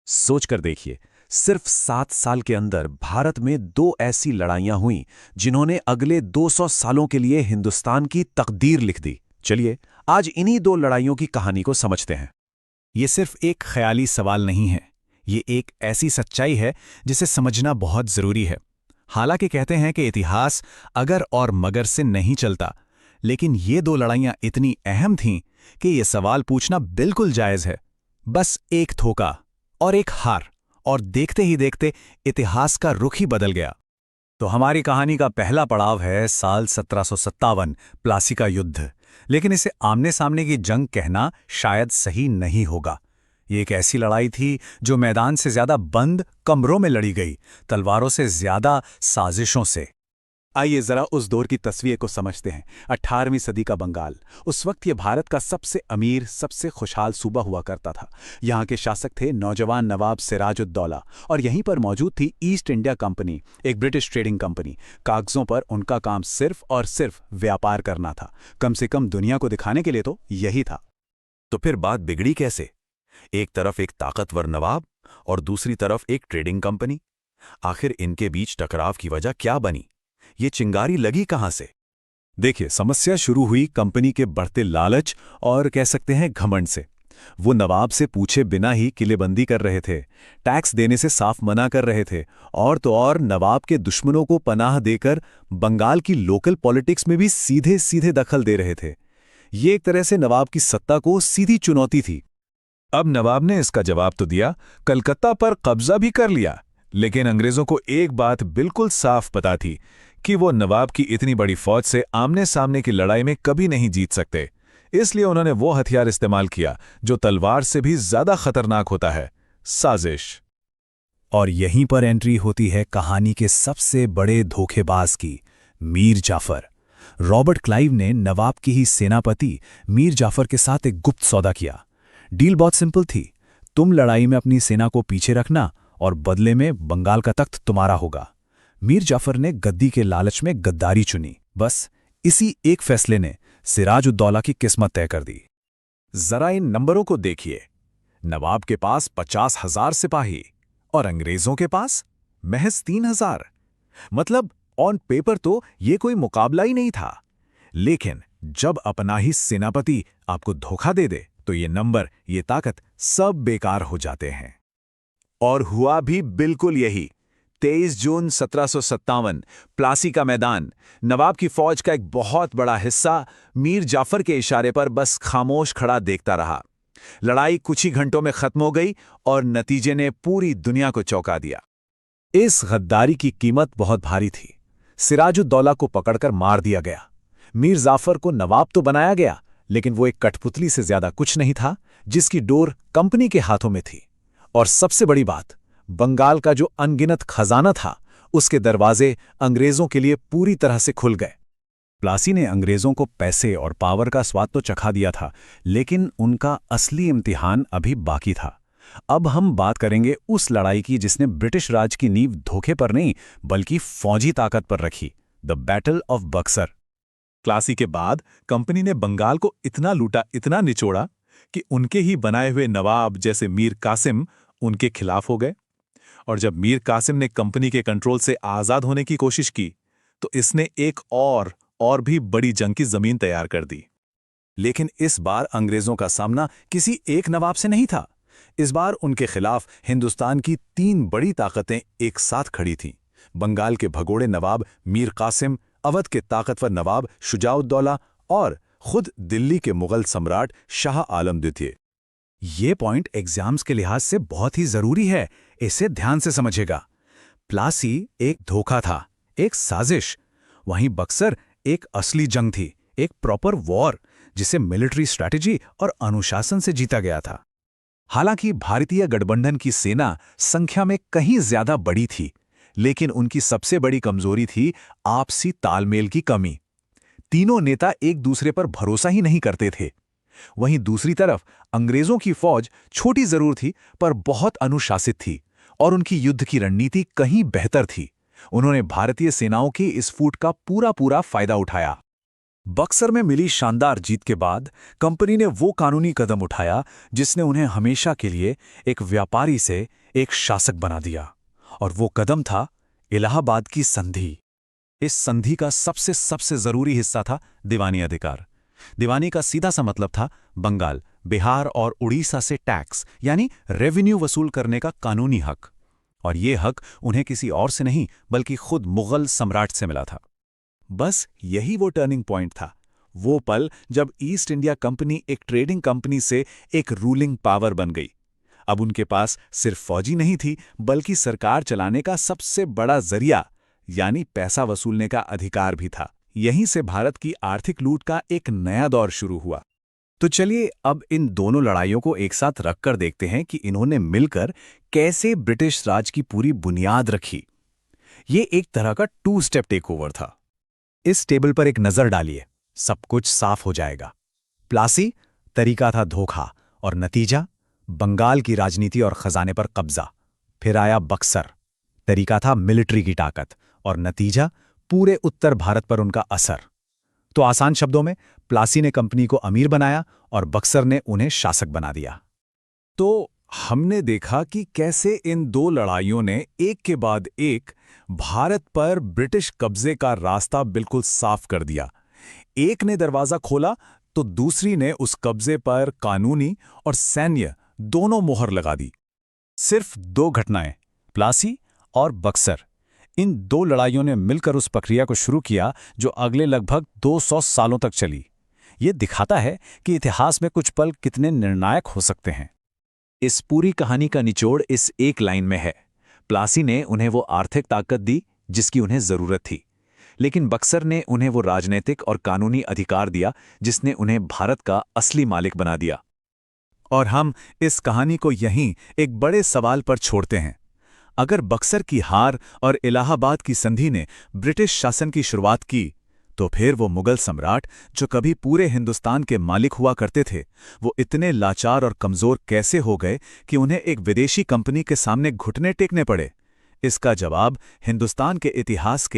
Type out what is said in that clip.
सोच कर देखिए, सिर्फ 7 साल के अंदर भारत में दो ऐसी लड़ाइयां हुईं जिन्होंने अगले 200 सालों के लिए हिंदुस्तान की तकदीर लिख दी। चलिए, आज इन्हीं दो लड़ाइयों की कहानी को समझते हैं। ये सिर्फ एक ख्याली सवाल नहीं है। ये एक ऐसी सच्चाई है जिसे समझना बहुत जरूरी है। हालांकि कहते हैं कि इतिहास अगर और मगर से नहीं चलता, लेकिन ये दो लड़ाइयां इतनी अहम थीं कि ये सवाल पूछना बिल्कुल जायज है। बस एक धोखा और एक हार, और देखते ही देखते इतिहास का रुख ही बदल गया। तो हमारी कहानी का पहला पड़ाव है साल 1757, प्लासी का युद्ध। लेकिन इसे आमने सामने की जंग कहना शायद सही नहीं होगा। ये एक ऐसी लड़ाई थी जो मैदान से ज्यादा बंद कमरों में लड़ी गई, तलवारों से ज्यादा साजिशों से। आइए जरा उस दौर की तस्वीर को समझते हैं। 18वीं सदी का बंगाल। उस वक्त ये भारत का सबसे अमीर, सबसे खुशहाल सूबा हुआ करता था। यहाँ के शासक थे नौजवान नवाब सिराजुद्दौला, और यहीं पर मौजूद थी ईस्ट इंडिया कंपनी, एक ब्रिटिश ट्रेडिंग कंपनी। कागजों पर उनका काम सिर्फ और सिर्फ व्यापार करना था। कम से कम दुनिया को दिखाने के लिए तो यही था। तो फिर बात बिगड़ी कैसे? एक तरफ एक ताकतवर नवाब और दूसरी तरफ एक ट्रेडिंग कंपनी। आखिर इनके बीच टकराव की वजह क्या बनी? ये चिंगारी लगी कहां से? देखिए, समस्या शुरू हुई कंपनी के बढ़ते लालच और कह सकते हैं घमंड से। वो नवाब से पूछे बिना ही किलेबंदी कर रहे थे, टैक्स देने से साफ मना कर रहे थे, और तो और नवाब के दुश्मनों को पनाह देकर बंगाल की लोकल पॉलिटिक्स में भी सीधे सीधे दखल दे रहे थे। ये एक तरह से नवाब की सत्ता को सीधी चुनौती थी। अब नवाब ने इसका जवाब तो दिया, कलकत्ता पर कब्जा भी कर लिया, लेकिन अंग्रेजों को एक बात बिल्कुल साफ पता थी कि वो नवाब की इतनी बड़ी फौज से आमने सामने की लड़ाई में कभी नहीं जीत सकते। इसलिए उन्होंने वो हथियार इस्तेमाल किया जो तलवार से भी ज्यादा खतरनाक होता है, साजिश। और यहीं पर एंट्री होती है कहानी के सबसे बड़े धोखेबाज की, मीर जाफर। रॉबर्ट क्लाइव ने नवाब की ही सेनापति मीर जाफर के साथ एक गुप्त सौदा किया। डील बहुत सिंपल थी। तुम लड़ाई में अपनी सेना को पीछे रखना और बदले में बंगाल का तख्त तुम्हारा होगा। मीर जाफर ने गद्दी के लालच में गद्दारी चुनी। बस इसी एक फैसले ने सिराजुद्दौला की किस्मत तय कर दी। जरा इन नंबरों को देखिए। नवाब के पास 50,000 सिपाही और अंग्रेजों के पास महज 3,000। मतलब ऑन पेपर तो ये कोई मुकाबला ही नहीं था। लेकिन जब अपना ही सेनापति आपको धोखा दे दे तो ये नंबर, ये ताकत सब बेकार हो जाते हैं। और हुआ भी बिल्कुल यही। 23 जून 1757, प्लासी का मैदान। नवाब की फौज का एक बहुत बड़ा हिस्सा मीर जाफर के इशारे पर बस खामोश खड़ा देखता रहा। लड़ाई कुछ ही घंटों में खत्म हो गई और नतीजे ने पूरी दुनिया को चौंका दिया। इस गद्दारी की कीमत बहुत भारी थी। सिराजुद्दौला को पकड़कर मार दिया गया। मीर जाफर को नवाब तो बनाया गया, लेकिन वो एक कठपुतली से ज्यादा कुछ नहीं था जिसकी डोर कंपनी के हाथों में थी। और सबसे बड़ी बात, बंगाल का जो अनगिनत खजाना था, उसके दरवाजे अंग्रेजों के लिए पूरी तरह से खुल गए। प्लासी ने अंग्रेजों को पैसे और पावर का स्वाद तो चखा दिया था, लेकिन उनका असली इम्तिहान अभी बाकी था। अब हम बात करेंगे उस लड़ाई की जिसने ब्रिटिश राज की नींव धोखे पर नहीं बल्कि फौजी ताकत पर रखी, the battle of Buxar. Plassey के बाद कंपनी ने बंगाल को इतना लूटा, इतना निचोड़ा कि उनके ही बनाए हुए नवाब जैसे मीर कासिम उनके खिलाफ हो गए। और जब मीर कासिम ने कंपनी के कंट्रोल से आजाद होने की कोशिश की, तो इसने एक और भी बड़ी जंग की जमीन तैयार कर दी। लेकिन इस बार अंग्रेजों का सामना किसी एक नवाब से नहीं था। इस बार उनके खिलाफ हिंदुस्तान की 3 बड़ी ताकतें एक साथ खड़ी थीं। बंगाल के भगोड़े नवाब मीर कासिम, अवध के ताकतवर नवाब शुजाउद्दौला और खुद दिल्ली के मुगल सम्राट शाह आलम द्वितीय। ये पॉइंट एग्जाम्स के लिहाज से बहुत ही जरूरी है, इसे ध्यान से समझिएगा। प्लासी एक धोखा था, एक साजिश। वहीं बक्सर एक असली जंग थी, एक प्रॉपर वॉर जिसे मिलिट्री स्ट्रैटेजी और अनुशासन से जीता गया था। हालांकि भारतीय गठबंधन की सेना संख्या में कहीं ज्यादा बड़ी थी, लेकिन उनकी सबसे बड़ी कमजोरी थी आपसी तालमेल की कमी। तीनों नेता एक दूसरे पर भरोसा ही नहीं करते थे। वहीं दूसरी तरफ अंग्रेजों की फौज छोटी जरूर थी पर बहुत अनुशासित थी, और उनकी युद्ध की रणनीति कहीं बेहतर थी। उन्होंने भारतीय सेनाओं की इस फूट का पूरा फायदा उठाया। बक्सर में मिली शानदार जीत के बाद कंपनी ने वो कानूनी कदम उठाया जिसने उन्हें हमेशा के लिए एक व्यापारी से एक शासक बना दिया, और वो कदम था इलाहाबाद की संधि। इस संधि का सबसे जरूरी हिस्सा था दीवानी अधिकार। दीवानी का सीधा सा मतलब था बंगाल, बिहार और उड़ीसा से टैक्स यानी रेवेन्यू वसूल करने का कानूनी हक। और ये हक उन्हें किसी और से नहीं बल्कि खुद मुगल सम्राट से मिला था। बस यही वो टर्निंग पॉइंट था, वो पल जब ईस्ट इंडिया कंपनी एक ट्रेडिंग कंपनी से एक रूलिंग पावर बन गई। अब उनके पास सिर्फ फौजी नहीं थी बल्कि सरकार चलाने का सबसे बड़ा जरिया यानी पैसा वसूलने का अधिकार भी था। यहीं से भारत की आर्थिक लूट का एक नया दौर शुरू हुआ। तो चलिए अब इन दोनों लड़ाइयों को एक साथ रखकर देखते हैं कि इन्होंने मिलकर कैसे ब्रिटिश राज की पूरी बुनियाद रखी। ये एक तरह का 2 स्टेप टेकओवर था। इस टेबल पर एक नजर डालिए, सब कुछ साफ हो जाएगा। प्लासी तरीका था धोखा और नतीजा बंगाल की राजनीति और खजाने पर कब्जा। फिर आया बक्सर, तरीका था मिलिट्री की ताकत और नतीजा पूरे उत्तर भारत पर उनका असर। तो आसान शब्दों में प्लासी ने कंपनी को अमीर बनाया और बक्सर ने उन्हें शासक बना दिया। तो हमने देखा कि कैसे इन 2 लड़ाइयों ने एक के बाद एक भारत पर ब्रिटिश कब्जे का रास्ता बिल्कुल साफ कर दिया। एक ने दरवाजा खोला तो दूसरी ने उस कब्जे पर कानूनी और सैन्य दोनों मोहर लगा दी। सिर्फ 2 घटनाएं, प्लासी और बक्सर, इन 2 लड़ाइयों ने मिलकर उस प्रक्रिया को शुरू किया जो अगले लगभग 200 सालों तक चली। ये दिखाता है कि इतिहास में कुछ पल कितने निर्णायक हो सकते हैं। इस पूरी कहानी का निचोड़ इस एक लाइन में है। प्लासी ने उन्हें वो आर्थिक ताकत दी जिसकी उन्हें जरूरत थी, लेकिन बक्सर ने उन्हें वो राजनीतिक और कानूनी अधिकार दिया जिसने उन्हें भारत का असली मालिक बना दिया। और हम इस कहानी को यहीं एक बड़े सवाल पर छोड़ते हैं। अगर बक्सर की हार और इलाहाबाद की संधि ने ब्रिटिश शासन की शुरुआत की, तो फिर वो मुगल सम्राट जो कभी पूरे हिंदुस्तान के मालिक हुआ करते थे, वो इतने लाचार और कमजोर कैसे हो गए कि उन्हें एक विदेशी कंपनी के सामने घुटने टेकने पड़े? इसका जवाब हिंदुस्तान के इतिहास के